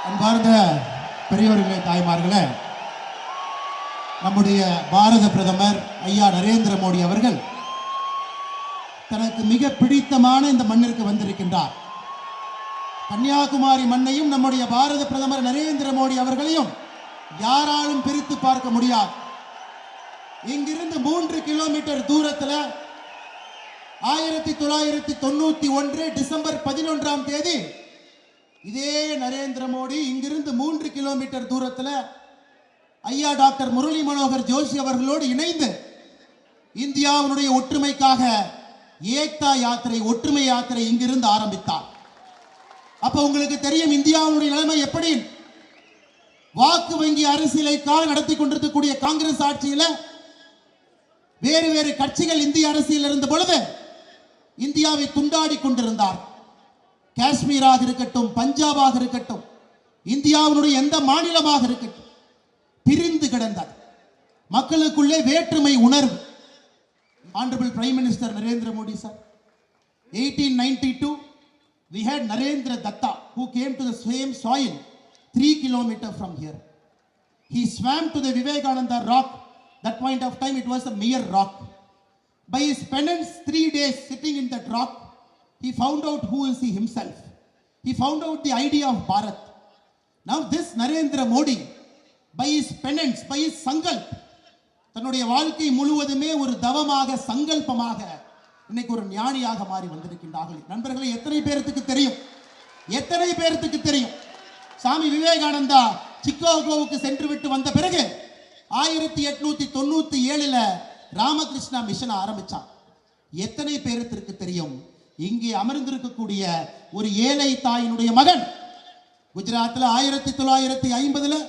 அன்பார்ந்த பெரியவர்களே, தாய்மார்களே, நம்முடைய பாரத பிரதமர் ஐயா நரேந்திர மோடி அவர்கள் தனக்கு மிக பிடித்தமான இந்த மண்ணிற்கு வந்திருக்கின்றார். கன்னியாகுமரி மண்ணையும் நம்முடைய பாரத பிரதமர் நரேந்திர மோடி அவர்களையும் யாராலும் பிரித்து பார்க்க முடியாது. இங்கிருந்து 3 கிலோமீட்டர் தூரத்தில் 1991 டிசம்பர் 11ஆம் தேதி இதே நரேந்திர மோடி இங்கிருந்து 3 கிலோமீட்டர் தூரத்தில் ஐயா டாக்டர் முரளி மனோகர் ஜோஷி அவர்களோடு இணைந்து இந்தியாவுடைய ஒற்றுமைக்காக ஏக்தா யாத்திரை, ஒற்றுமை யாத்திரை இங்கிருந்து ஆரம்பித்தார். அப்ப உங்களுக்கு தெரியும் இந்தியாவுடைய நிலைமை எப்படி. வாக்கு வங்கி அரசியலைக்காக நடத்தி கொண்டிருக்கக்கூடிய காங்கிரஸ் ஆட்சியில் வேறு வேறு கட்சிகள் இந்திய அரசியல் இருந்த பொழுது இந்தியாவை துண்டாடி கொண்டிருந்தார். காஷ்மீராக இருக்கட்டும், பஞ்சாபாக இருக்கட்டும், இந்தியாவுடைய எந்த மாநிலமாக இருக்கட்டும், பிரிந்து கிடந்தார். மக்களுக்குள்ளே வேற்றுமை உணர்வு. Honorable Prime Minister Narendra Modi sir, 1892 we had Narendra Datta who came to the same soil 3 kilometers from here. He swam to the Vivekananda rock. That point of time it was a mere rock. By his penance 3 days sitting in that rock, he found out who is he himself. He found out the idea of Bharat. Now this Narendra Modi, by his penance, by his sankalp, தன்னுடைய வாழ்க்கை முழுவதுமே ஒரு தவமாக, சங்கல்பமாக இன்னைக்கு ஒரு ஞானியாக மாறி வந்திருக்கின்றார்கள். நண்பர்களே, எத்தனை பேருக்கு தெரியும்? எத்தனை பேருக்கு தெரியும்? சாமி விவேகானந்தா சிக்காகோவுக்கு சென்று விட்டு வந்த பிறகு 1897 ராமகிருஷ்ணா மிஷன் ஆரம்பிச்சார். எத்தனை பேருக்கு தெரியும்? இங்கே அமர்ந்திருக்கக்கூடிய ஒரு ஏழை தாயினுடைய மகன் குஜராத்தில் 1950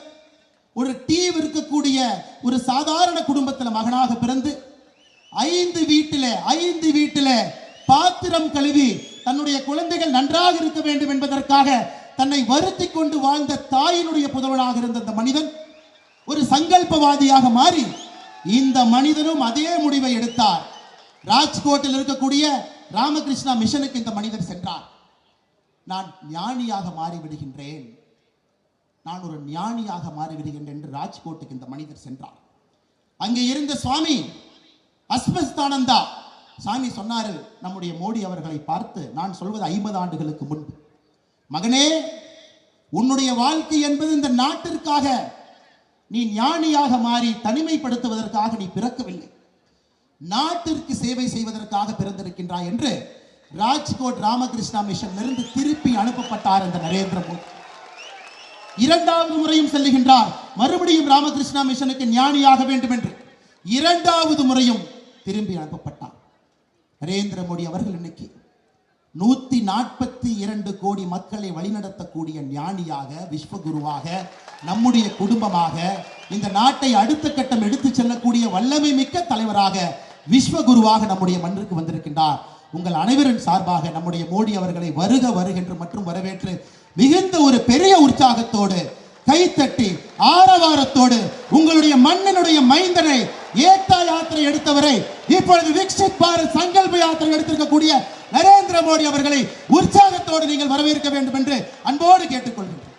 ஒரு டீவ் இருக்கக்கூடிய ஒரு சாதாரண குடும்பத்தில் மகனாக பிறந்து 5 வீட்டில் பாத்திரம் கழுவி தன்னுடைய குழந்தைகள் நன்றாக இருக்க வேண்டும் என்பதற்காக தன்னை வருத்தி கொண்டு வாழ்ந்த தாயினுடைய புதல்வனாக இருந்த இந்த மனிதன் ஒரு சங்கல்பவாதியாக மாறி இந்த மனிதனும் அதே முடிவை எடுத்தார். ராஜ்கோட்டில் இருக்கக்கூடிய ராமகிருஷ்ணா மிஷனுக்கு இந்த மனிதர் சென்றார். நான் ஞானியாக மாறிவிடுகின்றேன், நான் ஒரு ஞானியாக மாறிவிடுகின்றேன் என்று ராஜ்கோட்டுக்கு இந்த மனிதர் சென்றார். அங்கே இருந்த சுவாமி அஸ்வஸ்தானந்தா சாமி சொன்னாரு நம்முடைய மோடி அவர்களை பார்த்து, நான் சொல்வது 50 ஆண்டுகளுக்கு முன்பு, மகனே, உன்னுடைய வாழ்க்கை என்பது இந்த நாட்டிற்காக நீ ஞானியாக மாறி தனிமைப்படுத்துவதற்காக நீ பிறக்கவில்லை, நாட்டிற்கு சேவை செய்வதற்காக பிறந்திருக்கின்றாய் என்று ராஜ்கோட் ராமகிருஷ்ணா மிஷன் இருந்து திருப்பி அனுப்பப்பட்டார் இந்த நரேந்திர மோடி. 2வது முறையும் செல்லுகின்றார், மறுபடியும் ராமகிருஷ்ணா மிஷனுக்கு ஞானியாக வேண்டும் என்று 2வது முறையும் திரும்பி அனுப்பப்பட்டார். நரேந்திர மோடி அவர்கள் இன்னைக்கு 142 கோடி மக்களை வழிநடத்தக்கூடிய ஞானியாக, விஸ்வகுருவாக, நம்முடைய குடும்பமாக, இந்த நாட்டை அடுத்த கட்டம் எடுத்து செல்லக்கூடிய வல்லமை மிக்க தலைவராக, விஸ்வகுருவாக நம்முடைய மண்ணிற்கு வந்திருக்கின்றார். உங்கள் அனைவரின் சார்பாக நம்முடைய மோடி அவர்களை வருக வருகின்ற மற்றும் வரவேற்று மிகுந்த ஒரு பெரிய உற்சாகத்தோடு, கைத்தட்டி ஆரவாரத்தோடு உங்களுடைய மண்ணினுடைய மைந்தனை, ஏக்தா யாத்திரை எடுத்தவரை, இப்பொழுது விக்சித் பாரத் சங்கல்ப யாத்திரை எடுத்திருக்கக்கூடிய நரேந்திர மோடி அவர்களை உற்சாகத்தோடு நீங்கள் வரவேற்க வேண்டும் என்று அன்போடு கேட்டுக்கொள்கிறேன்.